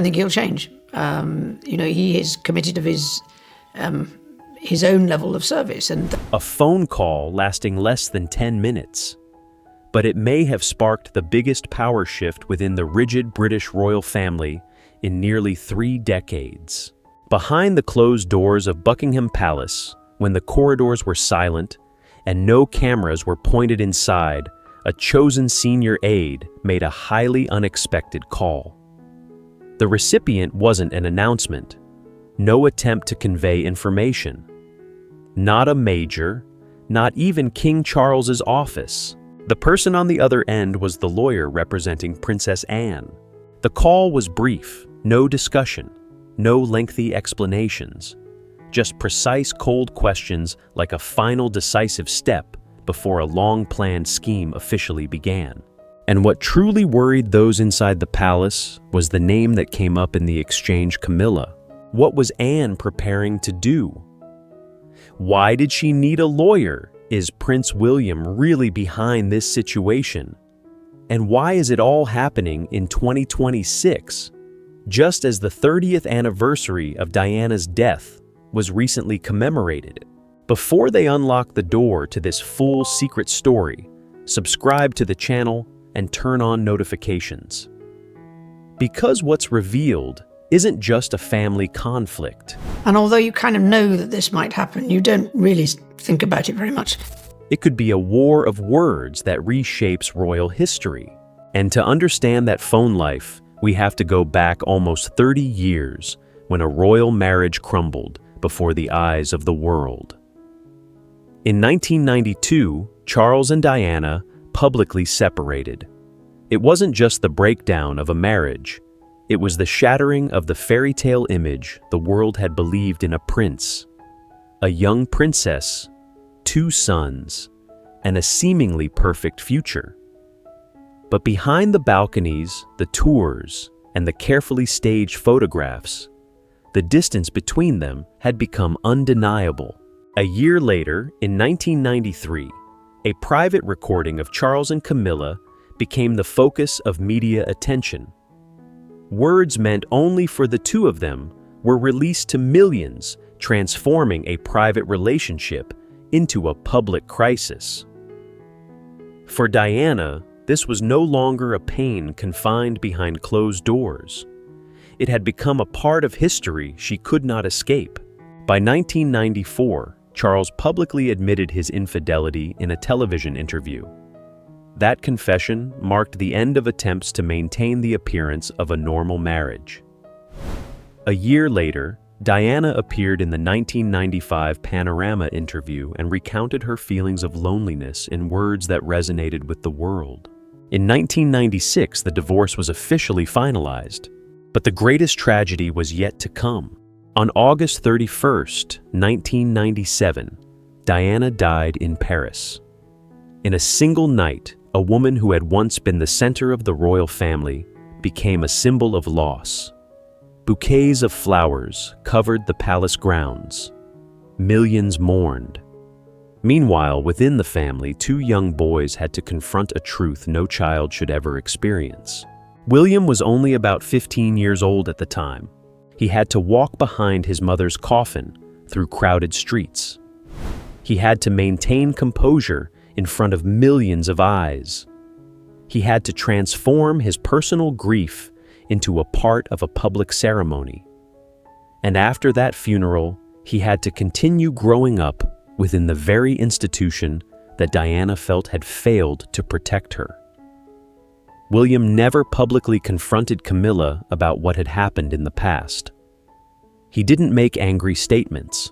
I think he'll change. He is committed of his own level of service. And a phone call lasting less than 10 minutes. But it may have sparked the biggest power shift within the rigid British royal family in nearly 3 decades. Behind the closed doors of Buckingham Palace, when the corridors were silent and no cameras were pointed inside, a chosen senior aide made a highly unexpected call. The recipient wasn't an announcement, no attempt to convey information. Not a major, not even King Charles's office. The person on the other end was the lawyer representing Princess Anne. The call was brief, no discussion, no lengthy explanations, just precise cold questions like a final decisive step before a long-planned scheme officially began. And what truly worried those inside the palace was the name that came up in the exchange: Camilla. What was Anne preparing to do? Why did she need a lawyer? Is Prince William really behind this situation? And why is it all happening in 2026, just as the 30th anniversary of Diana's death was recently commemorated? Before they unlock the door to this full secret story, subscribe to the channel and turn on notifications. Because what's revealed isn't just a family conflict. And although you kind of know that this might happen, you don't really think about it very much. It could be a war of words that reshapes royal history. And to understand that phone life, we have to go back almost 30 years when a royal marriage crumbled before the eyes of the world. In 1992, Charles and Diana publicly separated. It wasn't just the breakdown of a marriage. It was the shattering of the fairy tale image the world had believed in a prince, a young princess, 2 sons, and a seemingly perfect future. But behind the balconies, the tours, and the carefully staged photographs, the distance between them had become undeniable. A year later, in 1993, a private recording of Charles and Camilla became the focus of media attention. Words meant only for the 2 of them were released to millions, transforming a private relationship into a public crisis. For Diana, this was no longer a pain confined behind closed doors. It had become a part of history she could not escape. By 1994, Charles publicly admitted his infidelity in a television interview. That confession marked the end of attempts to maintain the appearance of a normal marriage. A year later, Diana appeared in the 1995 Panorama interview and recounted her feelings of loneliness in words that resonated with the world. In 1996, the divorce was officially finalized, but the greatest tragedy was yet to come. On August 31st, 1997, Diana died in Paris. In a single night, a woman who had once been the center of the royal family became a symbol of loss. Bouquets of flowers covered the palace grounds. Millions mourned. Meanwhile, within the family, 2 young boys had to confront a truth no child should ever experience. William was only about 15 years old at the time. He had to walk behind his mother's coffin through crowded streets. He had to maintain composure in front of millions of eyes. He had to transform his personal grief into a part of a public ceremony. And after that funeral, he had to continue growing up within the very institution that Diana felt had failed to protect her. William never publicly confronted Camilla about what had happened in the past. He didn't make angry statements.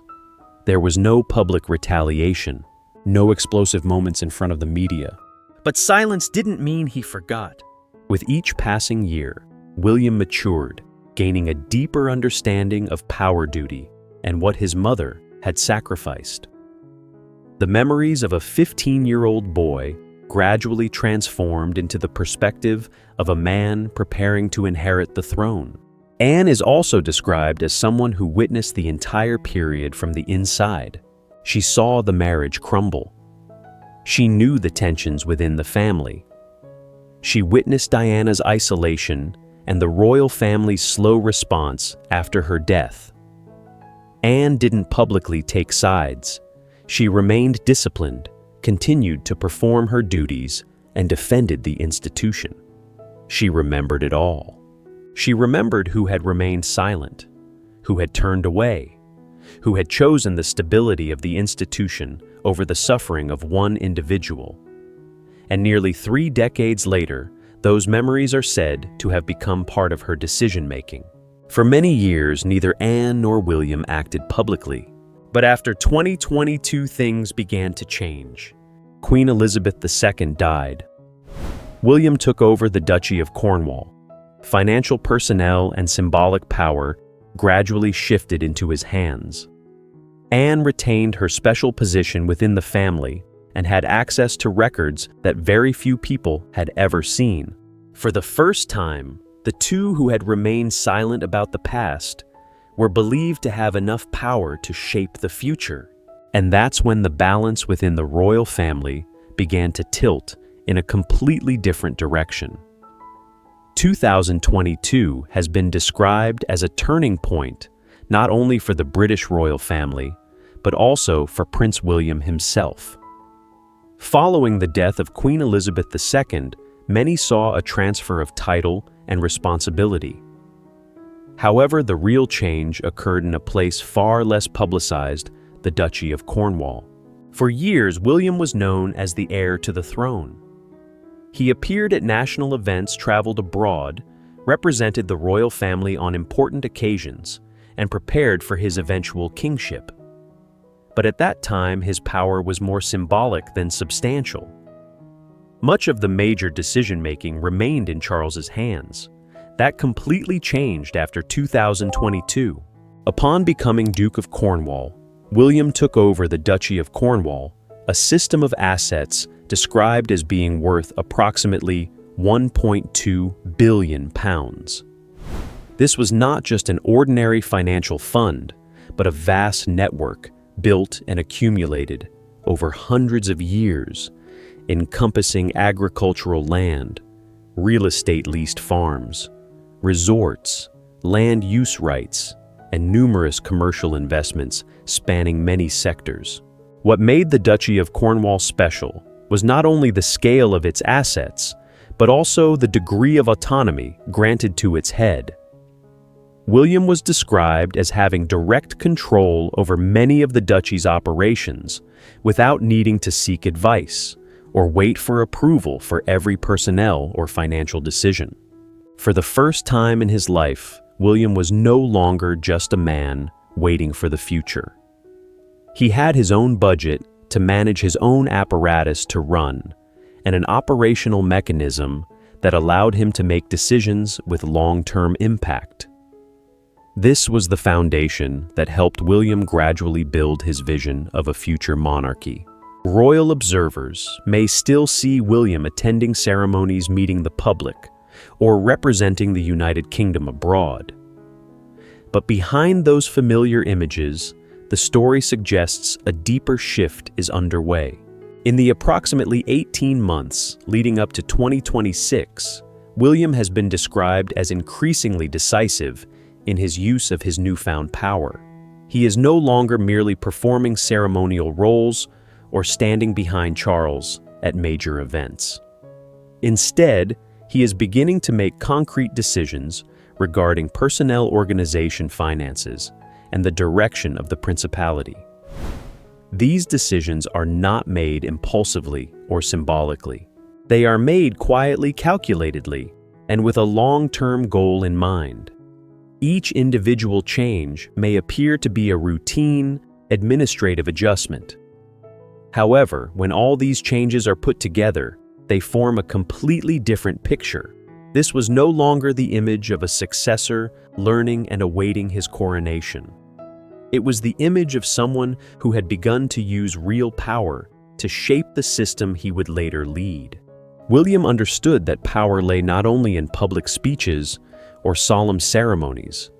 There was no public retaliation, no explosive moments in front of the media. But silence didn't mean he forgot. With each passing year, William matured, gaining a deeper understanding of power duty and what his mother had sacrificed. The memories of a 15-year-old boy gradually transformed into the perspective of a man preparing to inherit the throne. Anne is also described as someone who witnessed the entire period from the inside. She saw the marriage crumble. She knew the tensions within the family. She witnessed Diana's isolation and the royal family's slow response after her death. Anne didn't publicly take sides. She remained disciplined, continued to perform her duties, and defended the institution. She remembered it all. She remembered who had remained silent, who had turned away, who had chosen the stability of the institution over the suffering of one individual. And nearly 3 decades later, those memories are said to have become part of her decision-making. For many years, neither Anne nor William acted publicly. But after 2022, things began to change. Queen Elizabeth II died. William took over the Duchy of Cornwall. Financial personnel and symbolic power gradually shifted into his hands. Anne retained her special position within the family and had access to records that very few people had ever seen. For the first time, the two who had remained silent about the past were believed to have enough power to shape the future. And that's when the balance within the royal family began to tilt in a completely different direction. 2022 has been described as a turning point, not only for the British royal family, but also for Prince William himself. Following the death of Queen Elizabeth II, many saw a transfer of title and responsibility. However, the real change occurred in a place far less publicized, the Duchy of Cornwall. For years, William was known as the heir to the throne. He appeared at national events, traveled abroad, represented the royal family on important occasions, and prepared for his eventual kingship. But at that time, his power was more symbolic than substantial. Much of the major decision-making remained in Charles's hands. That completely changed after 2022. Upon becoming Duke of Cornwall, William took over the Duchy of Cornwall, a system of assets described as being worth approximately £1.2 billion. This was not just an ordinary financial fund, but a vast network built and accumulated over hundreds of years, encompassing agricultural land, real estate leased farms, resorts, land use rights, and numerous commercial investments spanning many sectors. What made the Duchy of Cornwall special was not only the scale of its assets, but also the degree of autonomy granted to its head. William was described as having direct control over many of the duchy's operations without needing to seek advice or wait for approval for every personnel or financial decision. For the first time in his life, William was no longer just a man waiting for the future. He had his own budget to manage, his own apparatus to run, and an operational mechanism that allowed him to make decisions with long-term impact. This was the foundation that helped William gradually build his vision of a future monarchy. Royal observers may still see William attending ceremonies, meeting the public, or representing the United Kingdom abroad. But behind those familiar images, the story suggests a deeper shift is underway. In the approximately 18 months leading up to 2026, William has been described as increasingly decisive in his use of his newfound power. He is no longer merely performing ceremonial roles or standing behind Charles at major events. Instead, he is beginning to make concrete decisions regarding personnel, organization, finances, and the direction of the principality. These decisions are not made impulsively or symbolically. They are made quietly, calculatedly, and with a long-term goal in mind. Each individual change may appear to be a routine, administrative adjustment. However, when all these changes are put together, they form a completely different picture. This was no longer the image of a successor learning and awaiting his coronation. It was the image of someone who had begun to use real power to shape the system he would later lead. William understood that power lay not only in public speeches or solemn ceremonies.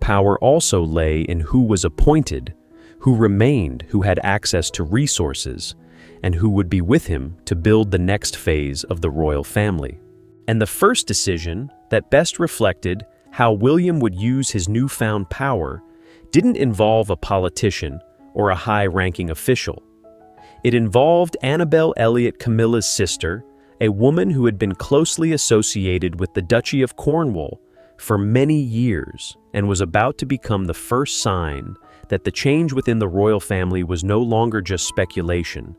Power also lay in who was appointed, who remained, who had access to resources, and who would be with him to build the next phase of the royal family. And the first decision that best reflected how William would use his newfound power didn't involve a politician or a high-ranking official. It involved Annabel Elliot, Camilla's sister, a woman who had been closely associated with the Duchy of Cornwall for many years and was about to become the first sign that the change within the royal family was no longer just speculation,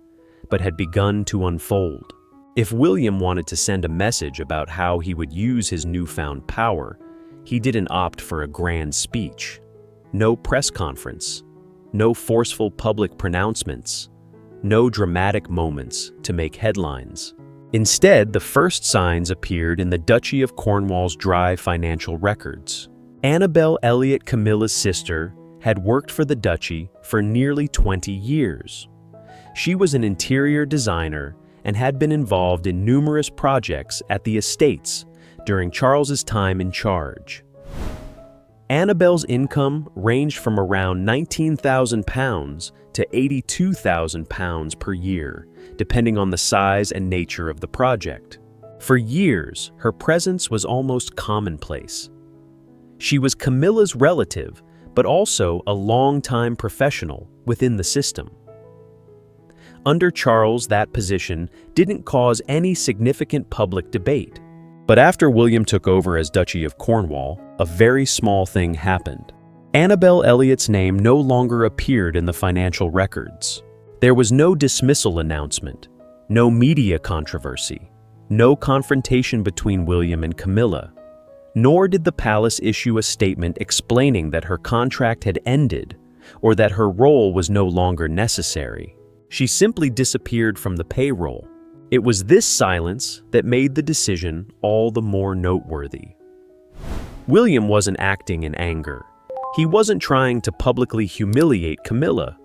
but had begun to unfold. If William wanted to send a message about how he would use his newfound power, he didn't opt for a grand speech. No press conference, no forceful public pronouncements, no dramatic moments to make headlines. Instead, the first signs appeared in the Duchy of Cornwall's dry financial records. Annabel Elliot, Camilla's sister, had worked for the duchy for nearly 20 years. She was an interior designer and had been involved in numerous projects at the estates during Charles's time in charge. Annabel's income ranged from around £19,000 to £82,000 per year, depending on the size and nature of the project. For years, her presence was almost commonplace. She was Camilla's relative, but also a long-time professional within the system. Under Charles, that position didn't cause any significant public debate. But after William took over as Duchy of Cornwall, a very small thing happened. Annabel Elliot's name no longer appeared in the financial records. There was no dismissal announcement, no media controversy, no confrontation between William and Camilla, nor did the palace issue a statement explaining that her contract had ended or that her role was no longer necessary. She simply disappeared from the payroll. It was this silence that made the decision all the more noteworthy. William wasn't acting in anger. He wasn't trying to publicly humiliate Camilla.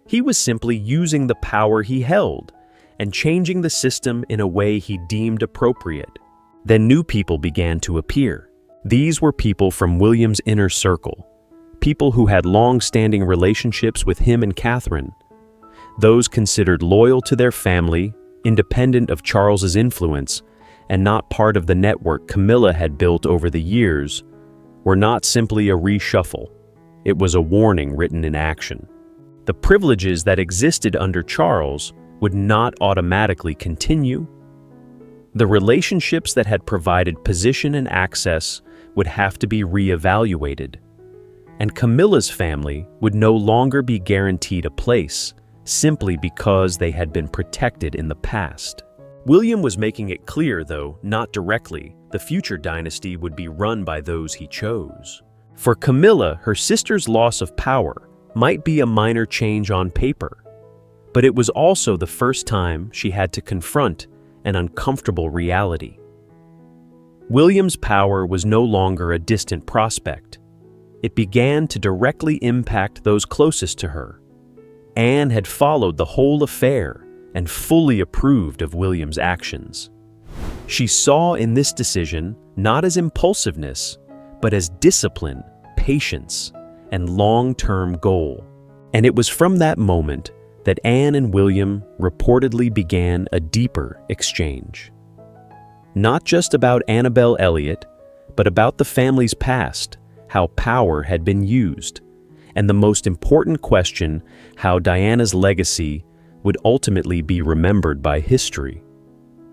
He was simply using the power he held and changing the system in a way he deemed appropriate. Then new people began to appear. These were people from William's inner circle, people who had long-standing relationships with him and Catherine, those considered loyal to their family, independent of Charles's influence, and not part of the network Camilla had built over the years, were not simply a reshuffle. It was a warning written in action. The privileges that existed under Charles would not automatically continue. The relationships that had provided position and access would have to be reevaluated, and Camilla's family would no longer be guaranteed a place simply because they had been protected in the past. William was making it clear, though not directly, the future dynasty would be run by those he chose. For Camilla, her sister's loss of power might be a minor change on paper, but it was also the first time she had to confront an uncomfortable reality. William's power was no longer a distant prospect. It began to directly impact those closest to her. Anne had followed the whole affair and fully approved of William's actions. She saw in this decision not as impulsiveness, but as discipline, patience, and long-term goal. And it was from that moment that Anne and William reportedly began a deeper exchange. Not just about Annabel Elliot, but about the family's past, how power had been used, and the most important question, how Diana's legacy would ultimately be remembered by history.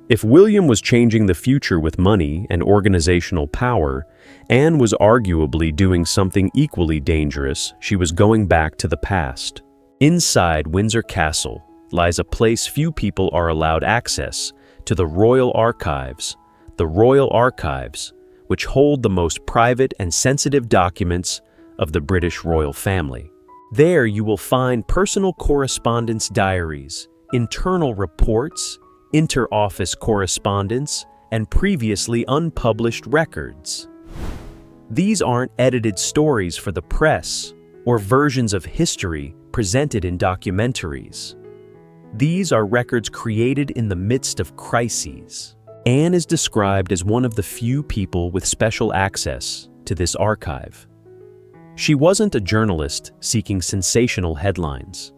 If William was changing the future with money and organizational power, Anne was arguably doing something equally dangerous. She was going back to the past. Inside Windsor Castle lies a place few people are allowed access to, the Royal Archives. The Royal Archives, which hold the most private and sensitive documents of the British royal family. There you will find personal correspondence diaries, internal reports, inter-office correspondence, and previously unpublished records. These aren't edited stories for the press or versions of history presented in documentaries. These are records created in the midst of crises. Anne is described as one of the few people with special access to this archive. She wasn't a journalist seeking sensational headlines,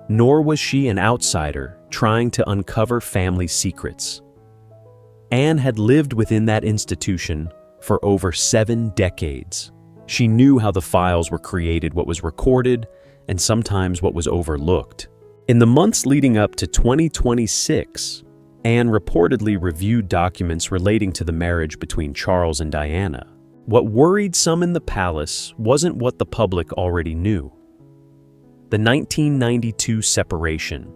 nor was she an outsider trying to uncover family secrets. Anne had lived within that institution for over 7 decades. She knew how the files were created, what was recorded, and sometimes what was overlooked. In the months leading up to 2026, Anne reportedly reviewed documents relating to the marriage between Charles and Diana. What worried some in the palace wasn't what the public already knew. The 1992 separation,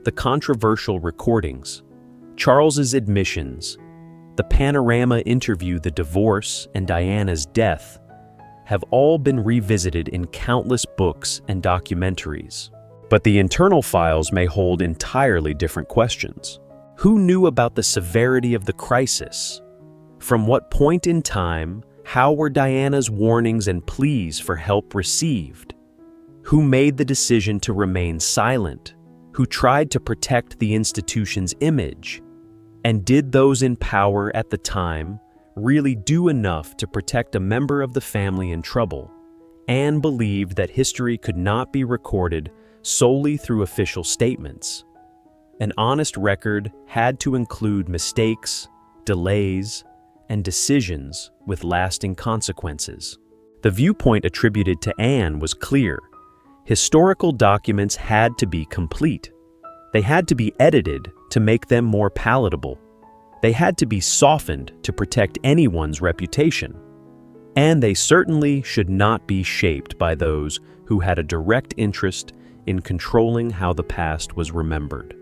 the controversial recordings, Charles's admissions, the panorama interview, the divorce, and Diana's death have all been revisited in countless books and documentaries. But the internal files may hold entirely different questions. Who knew about the severity of the crisis? From what point in time, how were Diana's warnings and pleas for help received? Who made the decision to remain silent? Who tried to protect the institution's image? And did those in power at the time really do enough to protect a member of the family in trouble? Anne believed that history could not be recorded solely through official statements. An honest record had to include mistakes, delays, and decisions with lasting consequences. The viewpoint attributed to Anne was clear. Historical documents had to be complete. They had to be edited to make them more palatable. They had to be softened to protect anyone's reputation. And they certainly should not be shaped by those who had a direct interest in controlling how the past was remembered.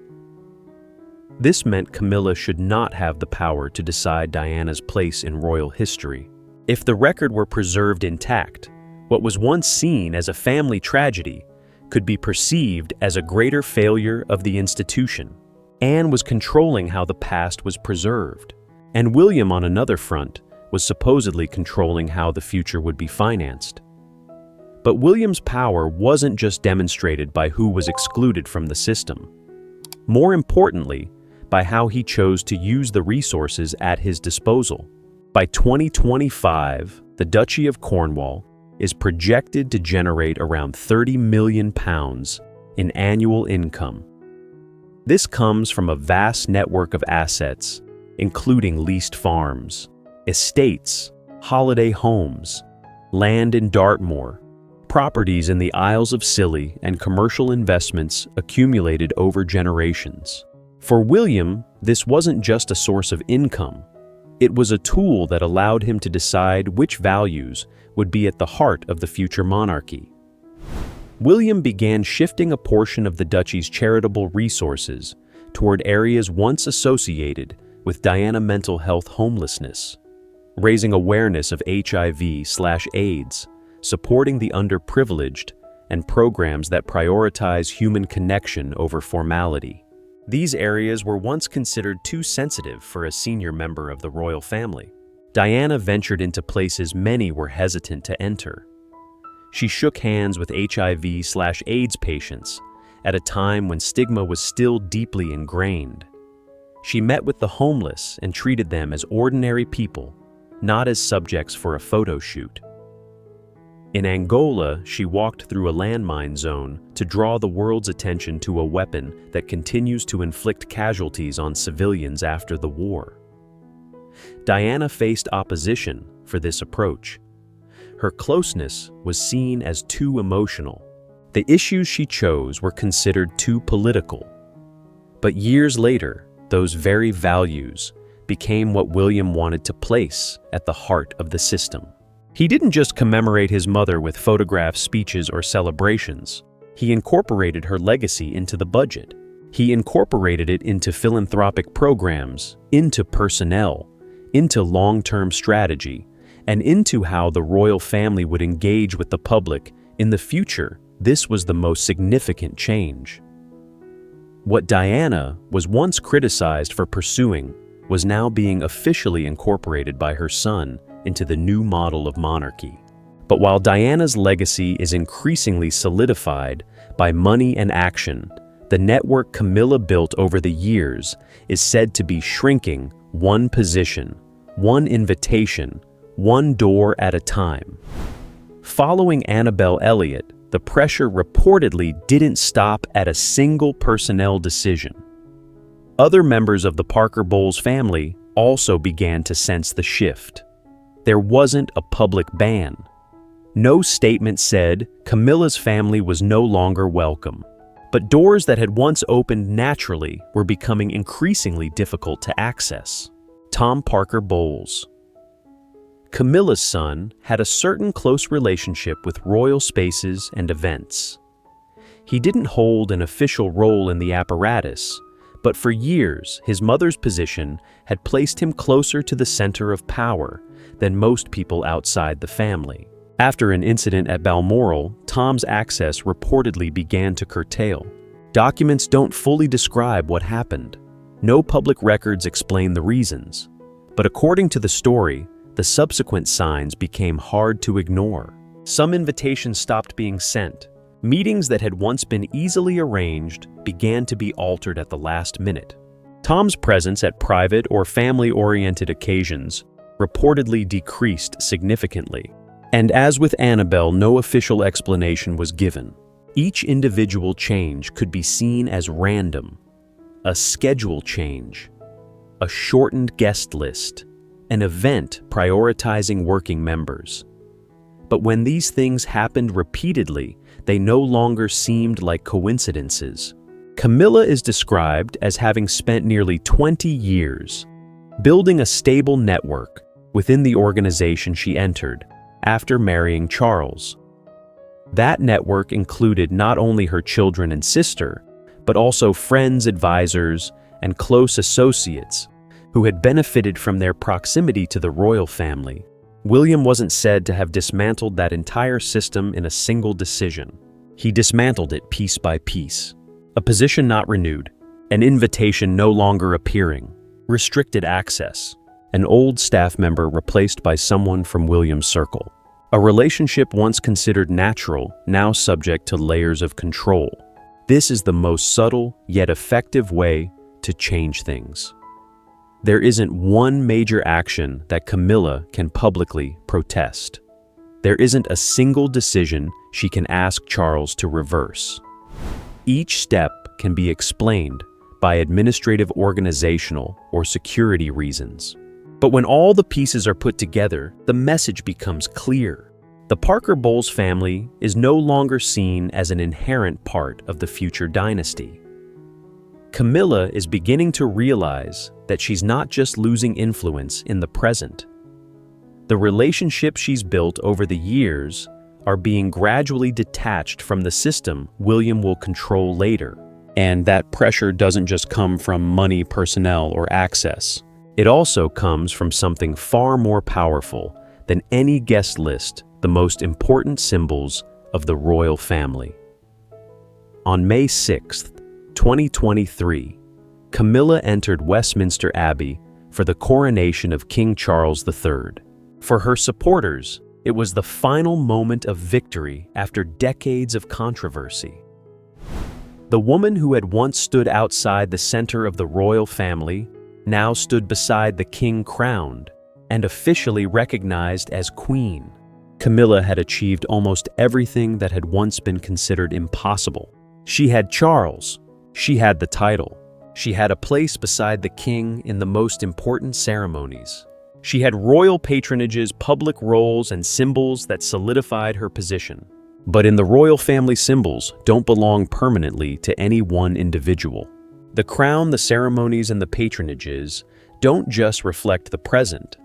This meant Camilla should not have the power to decide Diana's place in royal history. If the record were preserved intact, what was once seen as a family tragedy could be perceived as a greater failure of the institution. Anne was controlling how the past was preserved, and William, on another front, was supposedly controlling how the future would be financed. But William's power wasn't just demonstrated by who was excluded from the system. More importantly, by how he chose to use the resources at his disposal. By 2025, the Duchy of Cornwall is projected to generate around £30 million in annual income. This comes from a vast network of assets, including leased farms, estates, holiday homes, land in Dartmoor, properties in the Isles of Scilly, and commercial investments accumulated over generations. For William, this wasn't just a source of income. It was a tool that allowed him to decide which values would be at the heart of the future monarchy. William began shifting a portion of the duchy's charitable resources toward areas once associated with Diana mental health homelessness, raising awareness of HIV/AIDS, supporting the underprivileged, and programs that prioritize human connection over formality. These areas were once considered too sensitive for a senior member of the royal family. Diana ventured into places many were hesitant to enter. She shook hands with HIV/AIDS patients at a time when stigma was still deeply ingrained. She met with the homeless and treated them as ordinary people, not as subjects for a photo shoot. In Angola, she walked through a landmine zone to draw the world's attention to a weapon that continues to inflict casualties on civilians after the war. Diana faced opposition for this approach. Her closeness was seen as too emotional. The issues she chose were considered too political. But years later, those very values became what William wanted to place at the heart of the system. He didn't just commemorate his mother with photographs, speeches, or celebrations. He incorporated her legacy into the budget. He incorporated it into philanthropic programs, into personnel, into long-term strategy, and into how the royal family would engage with the public in the future. This was the most significant change. What Diana was once criticized for pursuing was now being officially incorporated by her son into the new model of monarchy. But while Diana's legacy is increasingly solidified by money and action, the network Camilla built over the years is said to be shrinking one position, one invitation, one door at a time. Following Annabel Elliott, the pressure reportedly didn't stop at a single personnel decision. Other members of the Parker Bowles family also began to sense the shift. There wasn't a public ban. No statement said Camilla's family was no longer welcome. But doors that had once opened naturally were becoming increasingly difficult to access. Tom Parker Bowles. Camilla's son had a certain close relationship with royal spaces and events. He didn't hold an official role in the apparatus, but for years his mother's position had placed him closer to the center of power than most people outside the family. After an incident at Balmoral, Tom's access reportedly began to curtail. Documents don't fully describe what happened. No public records explain the reasons. But according to the story, the subsequent signs became hard to ignore. Some invitations stopped being sent. Meetings that had once been easily arranged began to be altered at the last minute. Tom's presence at private or family-oriented occasions reportedly decreased significantly. And as with Annabelle, no official explanation was given. Each individual change could be seen as random, a schedule change, a shortened guest list, an event prioritizing working members. But when these things happened repeatedly, they no longer seemed like coincidences. Camilla is described as having spent nearly 20 years building a stable network within the organization she entered after marrying Charles. That network included not only her children and sister, but also friends, advisors, and close associates who had benefited from their proximity to the royal family. William wasn't said to have dismantled that entire system in a single decision. He dismantled it piece by piece. A position not renewed, an invitation no longer appearing, restricted access, an old staff member replaced by someone from William's circle. A relationship once considered natural, now subject to layers of control. This is the most subtle yet effective way to change things. There isn't one major action that Camilla can publicly protest. There isn't a single decision she can ask Charles to reverse. Each step can be explained by administrative, organizational, or security reasons. But when all the pieces are put together, the message becomes clear. The Parker Bowles family is no longer seen as an inherent part of the future dynasty. Camilla is beginning to realize that she's not just losing influence in the present. The relationships she's built over the years are being gradually detached from the system William will control later. And that pressure doesn't just come from money, personnel, or access. It also comes from something far more powerful than any guest list, the most important symbols of the royal family. On May 6th, 2023, Camilla entered Westminster Abbey for the coronation of King Charles III. For her supporters, it was the final moment of victory after decades of controversy. The woman who had once stood outside the center of the royal family now stood beside the king crowned and officially recognized as queen. Camilla had achieved almost everything that had once been considered impossible. She had Charles. She had the title. She had a place beside the king in the most important ceremonies. She had royal patronages, public roles, and symbols that solidified her position. But in the royal family, symbols don't belong permanently to any one individual. The crown, the ceremonies, and the patronages don't just reflect the present.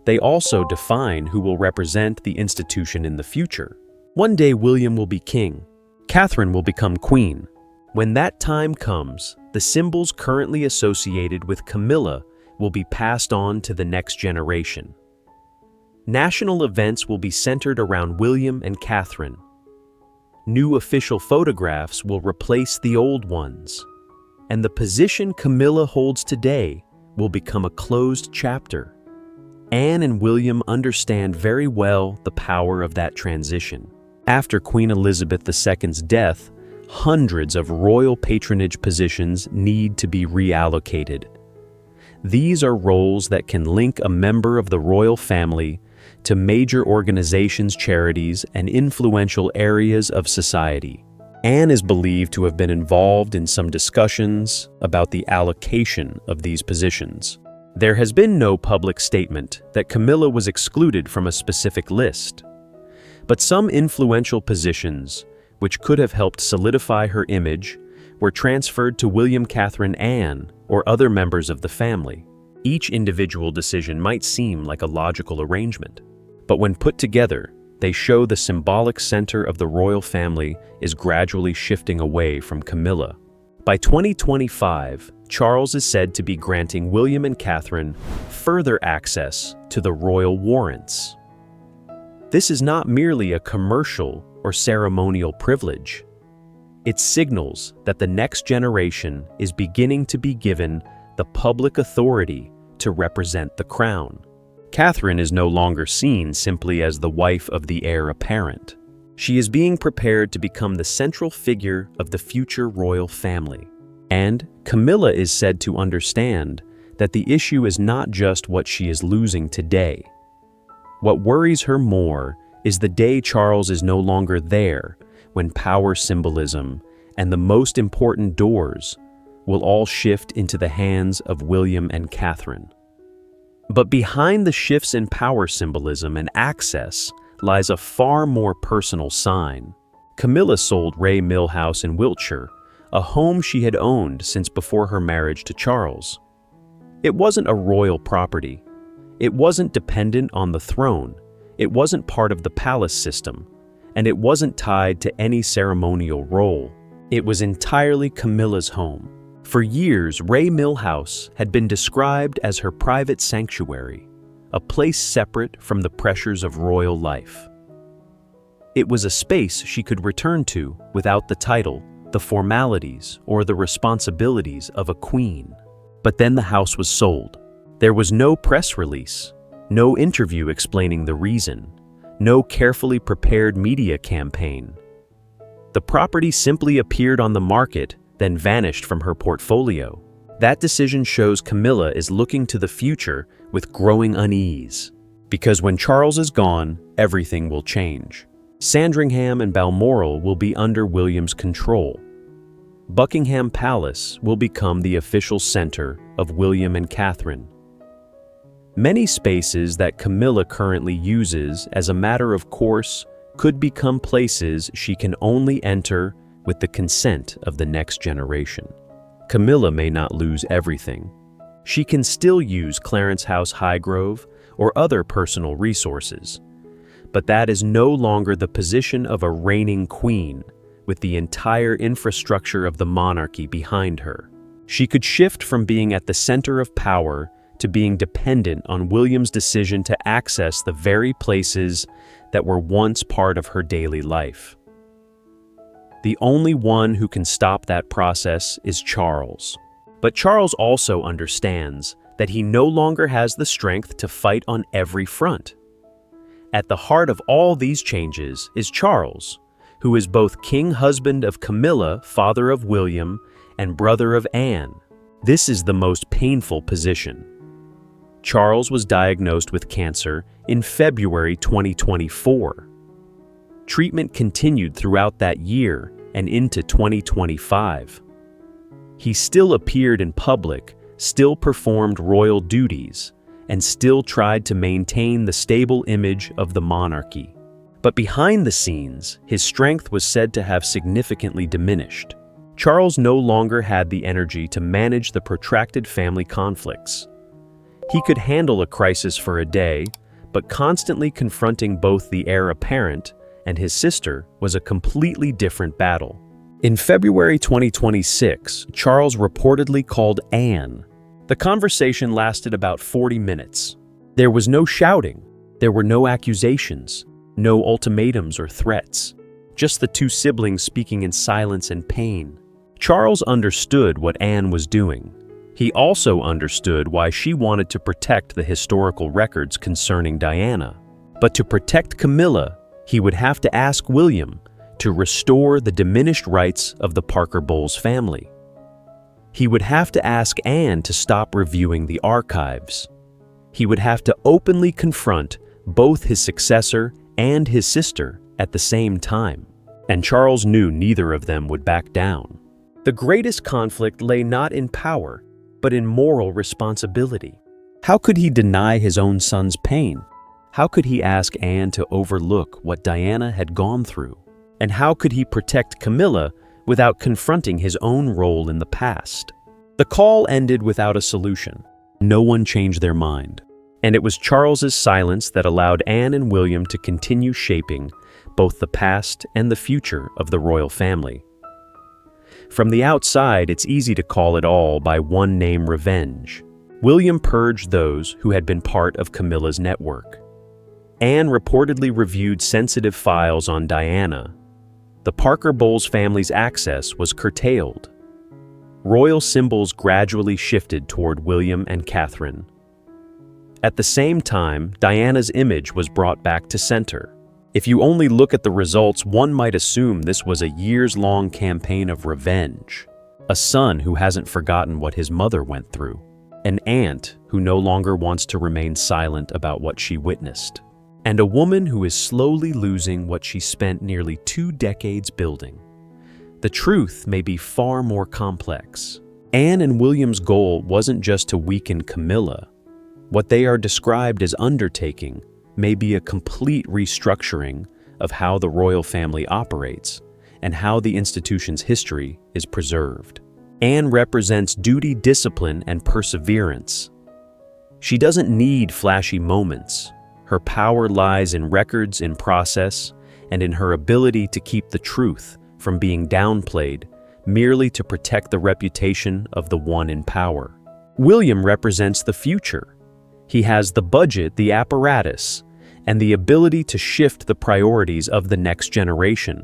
They also define who will represent the institution in the future. One day William will be king. Catherine will become queen. When that time comes, the symbols currently associated with Camilla will be passed on to the next generation. National events will be centered around William and Catherine. New official photographs will replace the old ones. And the position Camilla holds today will become a closed chapter. Anne and William understand very well the power of that transition. After Queen Elizabeth II's death, hundreds of royal patronage positions need to be reallocated. These are roles that can link a member of the royal family to major organizations, charities, and influential areas of society. Anne is believed to have been involved in some discussions about the allocation of these positions. There has been no public statement that Camilla was excluded from a specific list, but some influential positions, which could have helped solidify her image, were transferred to William Catherine Anne or other members of the family. Each individual decision might seem like a logical arrangement, but when put together, they show the symbolic center of the royal family is gradually shifting away from Camilla. By 2025, Charles is said to be granting William and Catherine further access to the royal warrants. This is not merely a commercial or ceremonial privilege. It signals that the next generation is beginning to be given the public authority to represent the crown. Catherine is no longer seen simply as the wife of the heir apparent. She is being prepared to become the central figure of the future royal family. And Camilla is said to understand that the issue is not just what she is losing today. What worries her more is the day Charles is no longer there, when power symbolism and the most important doors will all shift into the hands of William and Catherine. But behind the shifts in power symbolism and access lies a far more personal sign. Camilla sold Ray Mill House in Wiltshire, a home she had owned since before her marriage to Charles. It wasn't a royal property. It wasn't dependent on the throne. It wasn't part of the palace system, and it wasn't tied to any ceremonial role. It was entirely Camilla's home. For years, Ray Mill House had been described as her private sanctuary, a place separate from the pressures of royal life. It was a space she could return to without the title, the formalities, or the responsibilities of a queen. But then the house was sold. There was no press release, no interview explaining the reason, no carefully prepared media campaign. The property simply appeared on the market, then vanished from her portfolio. That decision shows Camilla is looking to the future with growing unease. Because when Charles is gone, everything will change. Sandringham and Balmoral will be under William's control. Buckingham Palace will become the official center of William and Catherine. Many spaces that Camilla currently uses as a matter of course could become places she can only enter with the consent of the next generation. Camilla may not lose everything. She can still use Clarence House Highgrove or other personal resources, but that is no longer the position of a reigning queen with the entire infrastructure of the monarchy behind her. She could shift from being at the center of power to being dependent on William's decision to access the very places that were once part of her daily life. The only one who can stop that process is Charles. But Charles also understands that he no longer has the strength to fight on every front. At the heart of all these changes is Charles, who is both king husband of Camilla, father of William, and brother of Anne. This is the most painful position. Charles was diagnosed with cancer in February 2024. Treatment continued throughout that year and into 2025. He still appeared in public, still performed royal duties, and still tried to maintain the stable image of the monarchy. But behind the scenes, his strength was said to have significantly diminished. Charles no longer had the energy to manage the protracted family conflicts. He could handle a crisis for a day, but constantly confronting both the heir apparent and his sister was a completely different battle. In February 2026, Charles reportedly called Anne. The conversation lasted about 40 minutes. There was no shouting, there were no accusations, no ultimatums or threats, just the two siblings speaking in silence and pain. Charles understood what Anne was doing. He also understood why she wanted to protect the historical records concerning Diana. But to protect Camilla, he would have to ask William to restore the diminished rights of the Parker Bowles family. He would have to ask Anne to stop reviewing the archives. He would have to openly confront both his successor and his sister at the same time. And Charles knew neither of them would back down. The greatest conflict lay not in power, but in moral responsibility. How could he deny his own son's pain? How could he ask Anne to overlook what Diana had gone through? And how could he protect Camilla without confronting his own role in the past? The call ended without a solution. No one changed their mind. And it was Charles's silence that allowed Anne and William to continue shaping both the past and the future of the royal family. From the outside, it's easy to call it all by one name: revenge. William purged those who had been part of Camilla's network. Anne reportedly reviewed sensitive files on Diana. The Parker Bowles family's access was curtailed. Royal symbols gradually shifted toward William and Catherine. At the same time, Diana's image was brought back to center. If you only look at the results, one might assume this was a years-long campaign of revenge. A son who hasn't forgotten what his mother went through. An aunt who no longer wants to remain silent about what she witnessed. And a woman who is slowly losing what she spent nearly 2 decades building. The truth may be far more complex. Anne and William's goal wasn't just to weaken Camilla. What they are described as undertaking may be a complete restructuring of how the royal family operates and how the institution's history is preserved. Anne represents duty, discipline, and perseverance. She doesn't need flashy moments. Her power lies in records, in process, and in her ability to keep the truth from being downplayed merely to protect the reputation of the one in power. William represents the future. He has the budget, the apparatus, and the ability to shift the priorities of the next generation.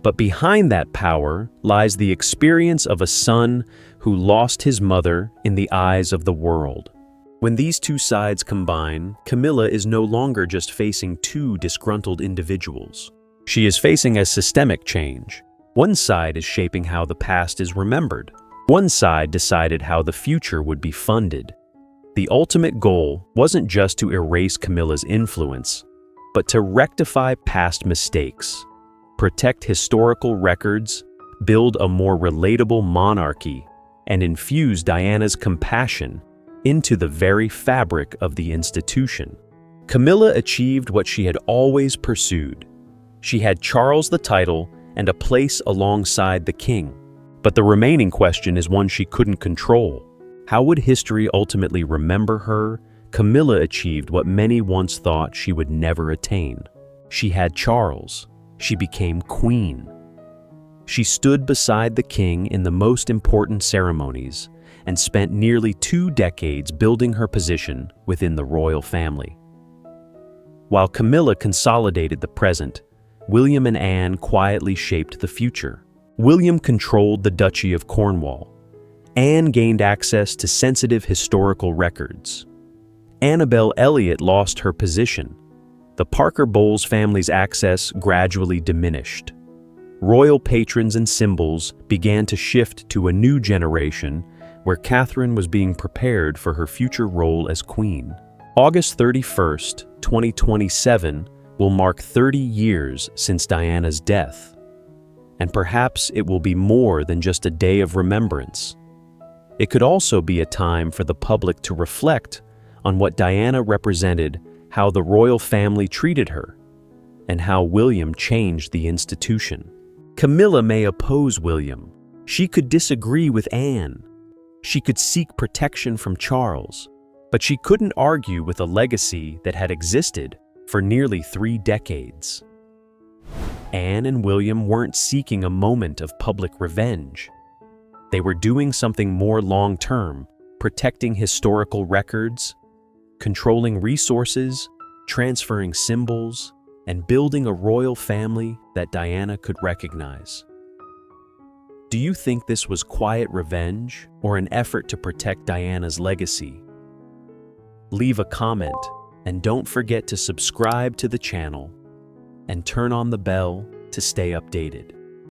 But behind that power lies the experience of a son who lost his mother in the eyes of the world. When these two sides combine, Camilla is no longer just facing two disgruntled individuals. She is facing a systemic change. One side is shaping how the past is remembered. One side decided how the future would be funded. The ultimate goal wasn't just to erase Camilla's influence, but to rectify past mistakes, protect historical records, build a more relatable monarchy, and infuse Diana's compassion into the very fabric of the institution. Camilla achieved what she had always pursued. She had Charles the title and a place alongside the king. But the remaining question is one she couldn't control. How would history ultimately remember her? Camilla achieved what many once thought she would never attain. She had Charles. She became queen. She stood beside the king in the most important ceremonies and spent nearly 2 decades building her position within the royal family. While Camilla consolidated the present, William and Anne quietly shaped the future. William controlled the Duchy of Cornwall. Anne gained access to sensitive historical records. Annabel Elliot lost her position. The Parker Bowles family's access gradually diminished. Royal patrons and symbols began to shift to a new generation where Catherine was being prepared for her future role as queen. August 31st, 2027 will mark 30 years since Diana's death. And perhaps it will be more than just a day of remembrance. It could also be a time for the public to reflect on what Diana represented, how the royal family treated her, and how William changed the institution. Camilla may oppose William. She could disagree with Anne. She could seek protection from Charles, but she couldn't argue with a legacy that had existed for nearly 3 decades. Anne and William weren't seeking a moment of public revenge. They were doing something more long-term, protecting historical records, controlling resources, transferring symbols, and building a royal family that Diana could recognize. Do you think this was quiet revenge or an effort to protect Diana's legacy? Leave a comment and don't forget to subscribe to the channel and turn on the bell to stay updated.